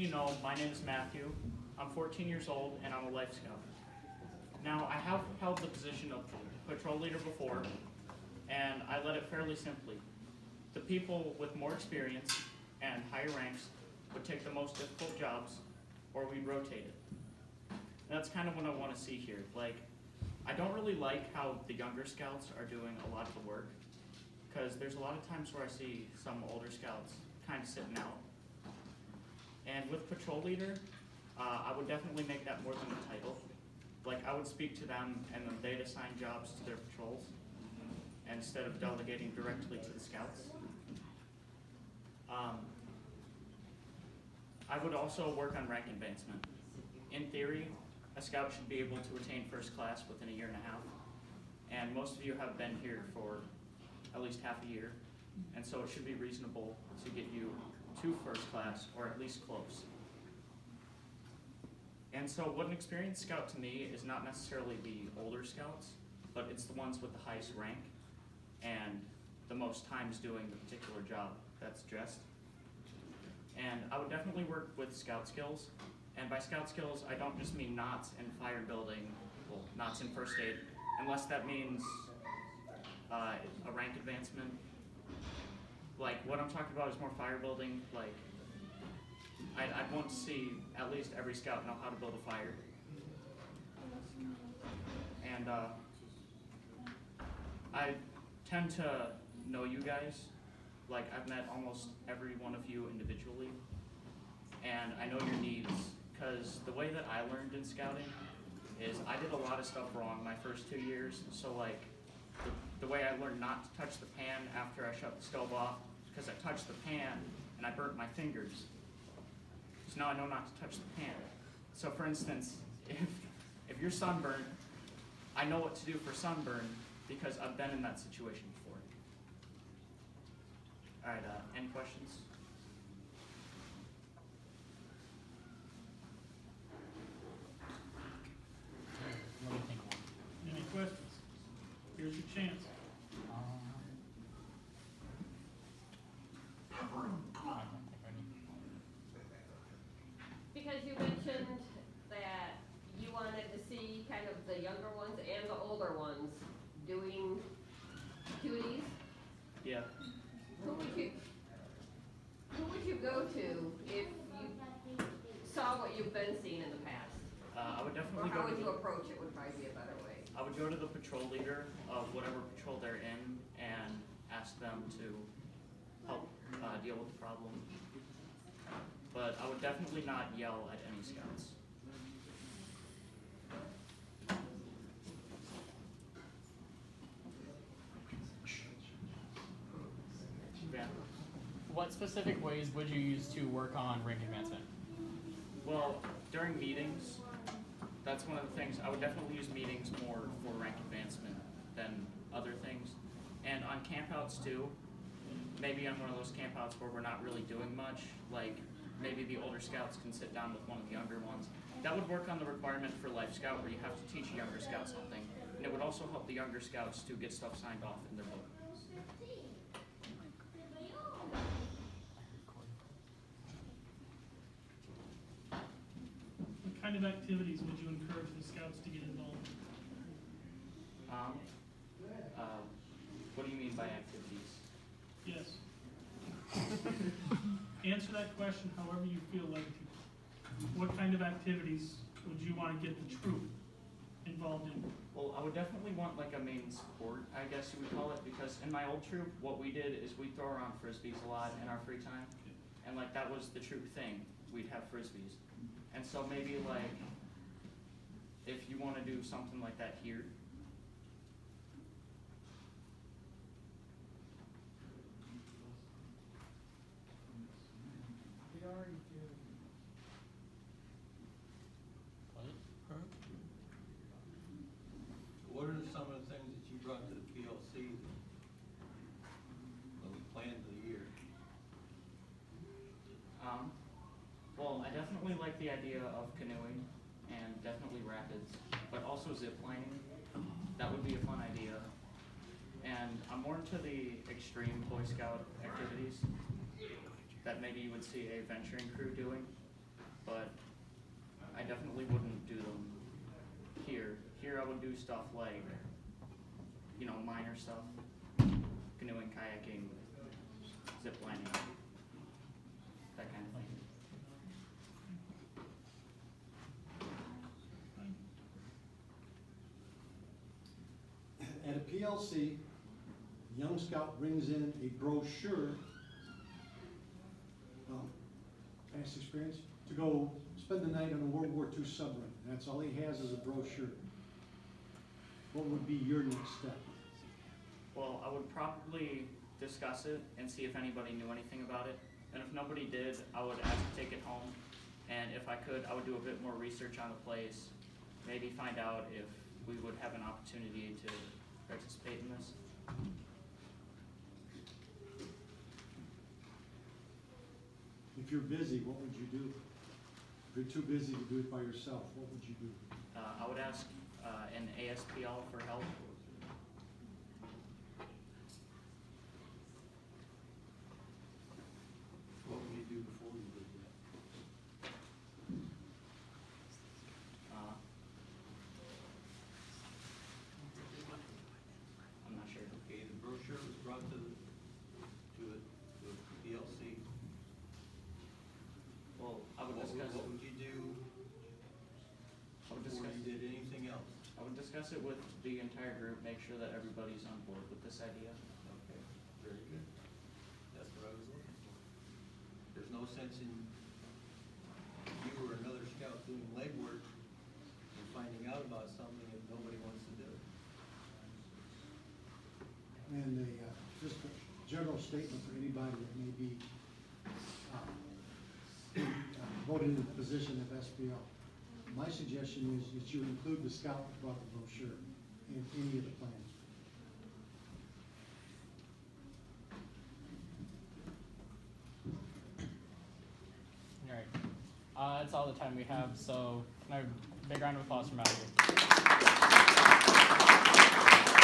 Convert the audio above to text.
you know, my name is Matthew. I'm 14 years old and I'm a Life Scout. Now, I have held the position of patrol leader before, and I led it fairly simply. The people with more experience and higher ranks would take the most difficult jobs, or we'd rotate it. And that's kind of what I want to see here. Like, I don't really like how the younger scouts are doing a lot of the work, because there's a lot of times where I see some older scouts kind of sitting out. And with patrol leader, I would definitely make that more than a title. Like, I would speak to them and then they'd assign jobs to their patrols instead of delegating directly to the scouts. I would also work on rank advancement. In theory, a scout should be able to attain first class within a year and a half. And most of you have been here for at least half a year. And so it should be reasonable to get you to first class, or at least close. And so what an experienced scout to me is not necessarily the older scouts, but it's the ones with the highest rank and the most times doing the particular job that's dressed. And I would definitely work with scout skills. And by scout skills, I don't just mean knots in fire building, well, knots in first aid, unless that means a rank advancement. Like, what I'm talking about is more fire building. Like, I'd want to see at least every scout know how to build a fire. And I tend to know you guys. Like, I've met almost every one of you individually. And I know your needs, because the way that I learned in scouting is I did a lot of stuff wrong my first 2 years. So, like, the way I learned not to touch the pan after I shut the stove off, because I touched the pan and I burnt my fingers. So now I know not to touch the pan. So for instance, if you're sunburned, I know what to do for sunburn because I've been in that situation before. All right, any questions? Let me think one. Any questions? Here's your chance. I don't think I need. Because you mentioned that you wanted to see kind of the younger ones and the older ones doing duties. Yeah. Who would you go to if you saw what you've been seeing in the past? I would Or definitely how go would to you approach it would probably be a better way. I would go to the patrol leader of whatever patrol they're in and ask them to help deal with the problem. But I would definitely not yell at any scouts. Yeah. What specific ways would you use to work on rank advancement? Well, during meetings, that's one of the things. I would definitely use meetings more for rank advancement than other things. And on campouts too, maybe on one of those campouts where we're not really doing much, like maybe the older scouts can sit down with one of the younger ones. That would work on the requirement for Life Scout where you have to teach a younger scout something. And it would also help the younger scouts to get stuff signed off in their book. What kind of activities would you encourage the scouts to get involved in? What do you mean by activities? Yes. Answer that question however you feel like to. What kind of activities would you want to get the troop involved in? Well, I would definitely want like a main sport, I guess you would call it, because in my old troop, what we did is we throw around frisbees a lot in our free time, and like that was the troop thing. We'd have frisbees, and so maybe like if you want to do something like that here. What are some of the things that you brought to the PLC that we planned for the year? Well, I definitely like the idea of canoeing and definitely rapids, but also zip lining. That would be a fun idea. And I'm more into the extreme Boy Scout activities that maybe you would see a venturing crew doing. do stuff like, minor stuff, canoeing, kayaking, zip lining, that kind of thing. At a PLC, the young scout brings in a brochure, past experience, to go spend the night on a World War II submarine. That's all he has is a brochure. What would be your next step? Well, I would probably discuss it and see if anybody knew anything about it. And if nobody did, I would ask to take it home. And if I could, I would do a bit more research on the place, maybe find out if we would have an opportunity to participate in this. If you're busy, what would you do? If you're too busy to do it by yourself, what would you do? I would ask an ASPL for help. What would you do before you did that? I'm not sure. Okay, the brochure was brought to the PLC. Well, I would discuss What it. would you do I would before discuss. you did anything else? I would discuss it with the entire group, make sure that everybody's on board with this idea. Okay, very good. That's what I was looking for. There's no sense in you or another scout doing legwork and finding out about something that nobody wants to do. And just a general statement for anybody that may be voted into the position of SPL. My suggestion is that you include the scout that brought the brochure in any of the plans. All right. That's all the time we have. So, can I have a big round of applause for Matthew?